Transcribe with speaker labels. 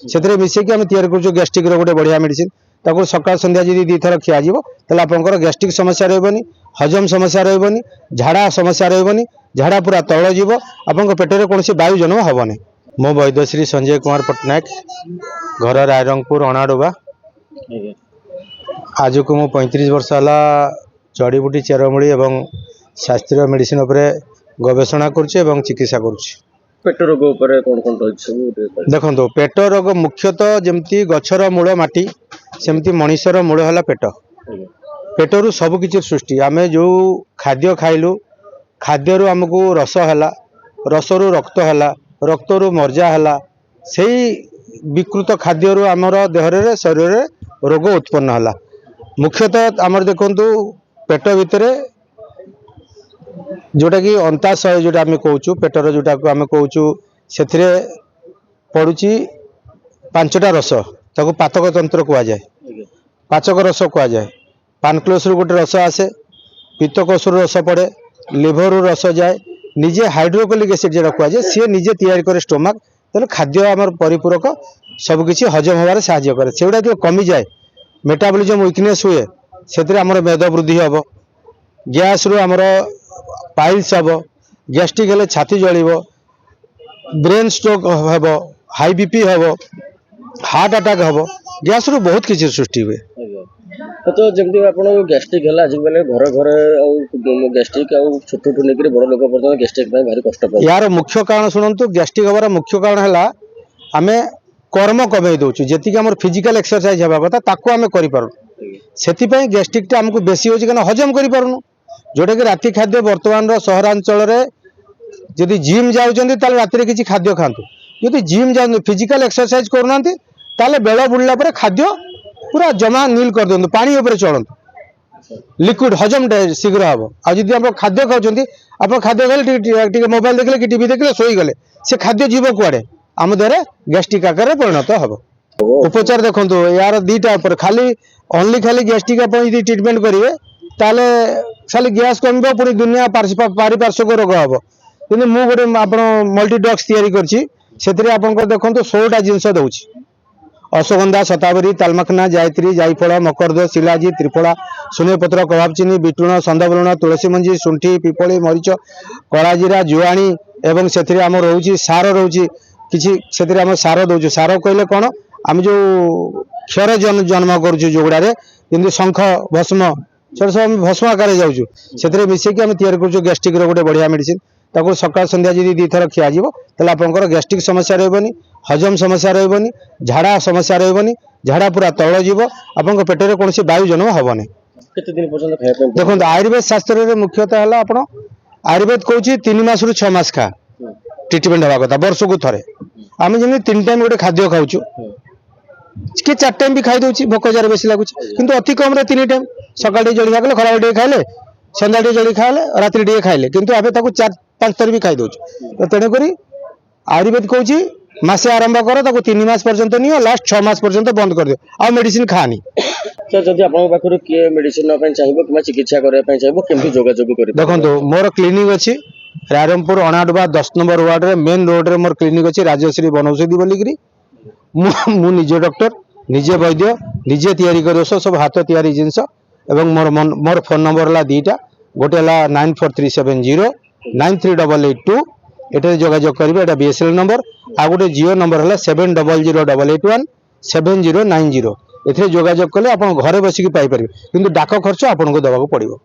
Speaker 1: से मिसेक आम तैयारी कर गैस्ट्रिक गोटे बढ़िया मेडिसिन ताको सकाल संध्या जी 2 थर खिया आपंकर गैस्ट्रिक समस्या रहबनी हजम समस्या रहबनी झाड़ा समस्या रहबनी झाड़ा पूरा तौल जीव आपन पेटर कौन वायु जन्म हेनी। मो वैद्यश्री संजय कुमार पट्टनायक घर रायरंगपुर अणाडुबा। आज को मु 35 वर्ष है जड़ीबूटी चेरमूली एवं शास्त्रीय मेडिसिन उपरे गवेषणा करुचे एवं चिकित्सा करुचे।
Speaker 2: पेट रोग उपरे कौन कौन रही
Speaker 1: देखो पेट रोग मुख्यतः जमती गछर मूल माटी सेमती मनीषर मूल है पेट पेटरू सबकि सृष्टि आम जो खाद्य खाइलु खाद्य आमको रस है रसरु रक्त है रक्तरु मर्जा है से विकृत खाद्य आमर देहर शरीर रोग उत्पन्न है। मुख्यतः आमर देखु पेट भितर जोटा कि अंताशय जोटा आम कहूँ पेटर जोटा को आम कहूँ से पड़ुची 5टा रस ताको पाचक तंत्र कह जाए पाचक रस कह जाए पानक्लोस गोटे रस आसे पित्तकोश रस पड़े लिभर रस जाए निजे हाइड्रोक्लोरिक एसिड जो कह जाए सी निजे तैयारी करे स्टोमक तेल खाद्य आम परिपूरक सबकि हजम होबार साहाय्य करे से गुड़ा जो कमी जाए मेटाबॉलिज्म वीकनेस हुए से आमर मेद वृद्धि हम गैस रु आमर पाइल्स हम गैस्ट्रिक हेले छाती जलिब ब्रेन स्ट्रोक हम हाई बीपी हम हार्ट अटैक हम गैस रु बहुत किसी सृष्टि हुए।
Speaker 2: तो जमी आप गैस्ट्रिक है आज बेले घर घर गैस्ट्रिक छोट छोट नहीं बड़ लोक पर्यटन गैस्ट्रिक भारी कष्ट
Speaker 1: यार मुख्य कारण शुणु गैस्ट्रिक हबार मुख्य कारण है आम कर्म कमे दौचु जी आम फिजिकल एक्सरसाइज हवा कथा ताकू आम करूँ से गैस्ट्रिक आमको बेसी हो हजम करूँ जोटा कि राति खाद्य बर्तमान सहरांचल जदि जिम जाऊँच राति किसी खाद्य खातु जदि जिम जा फिजिकल एक्सरसाइज करूना बेल बुड़ला खाद्य पूरा जमा नील कर दिखाँ पानी उपरे चलतु लिक्विड हजम शीघ्र हम आदि आप खाद्य खाऊँ आप खाद्य खाले मोबाइल देखले कि टीवी देखले शोईगले से खाद्य जीव कुआड़े आम देह गैस्ट्रिक आकार परिणत हम। उपचार देखो यार 2टा खाली ओनली खाली गैस्ट्रिक आप ट्रिटमेंट करेंगे ताले खाली गैस कम पुणी दुनिया पारिपार्श्विक रोग हम कि मुझे गोटे मल्टीड्रग्स तैयारी कर देखो 16टा जिनस दूसरी अश्वगंधा शतावरी तालमखना जायत्री जायफल मकरद शिलाजी त्रिफला सुनेपत्र कबाबचीनी बिटुण संदबलुण तुलसी मंजी शुंठी पिपली मरीच कलाजीरा जुआणी एवं से आम रोचे सार रोचे किसी आम सार दौचु सार कहले कौन आम जो क्षर जन्म करुँ जो गुड़ा शंख भस्म से सब भस्म आकार जाऊँ से मिसेक आम तैयारी कर गैस्ट्रिक गोटे बढ़िया मेडिसिन ताको सकाल संध्या जी 2 थर खिया आपंकर गैस्ट्रिक समस्या रहबनी हजम समस्या रहबनी झाड़ा समस्या रहबनी झाड़ा पूरा तौल जीव आपन पेटर कौन वायु जन्म हेनी। देखो आयुर्वेद शास्त्र मुख्यतः है आप आयुर्वेद कहूँ 3 मास रु 6 मास खा ट्रिटमेंट हवा कथा वर्ष को थे आम जमी 3 टाइम गोटे खाद्य खाऊँ कि 4 टाइम भी खाई दूसरी भोक जार बेसी लगुच कि अति कम 3 टाइम सकाल जलिया खाले खरा टे खाइले संध्या जलि खाइले राति टे खाइले किंतु आबे 4-5 थर भी खाई दूँ तेणुक आयुर्वेद कहूँ मासे आरंभ कर 3 मास पर्यंत नियो लास्ट 6 मास पर्यंत बंद कर दियो आ मेडिसिन खानी।
Speaker 2: सर जदि आपन पाखरु के मेडिसिन पय चाहिबो कि चिकित्सा करे पय चाहिबो केमथि जोगाजोग करि
Speaker 1: देखंतु मोर क्लिनिक अछि रायरंगपुर अणाडुबा 10 नंबर वार्ड रे मेन रोड रे मोर क्लिनिक अछि राजश्री बनौषधि बोलिकरी मु निजे डॉक्टर निजे वैद्य निजे तैयारी कर सब हाथ तैयारी जिनस एवं मोर फोन नंबर ला 2टा गोटे ला 9437093882 एटे जोगाजोग करेंगे एटा बीएसएल नंबर आ गोटे जियो नंबर है 7008817090 एथे जोगाजोग कले आप घरे बसिक पाई पारे किंतु डाक खर्च आपको देवाक पड़ो।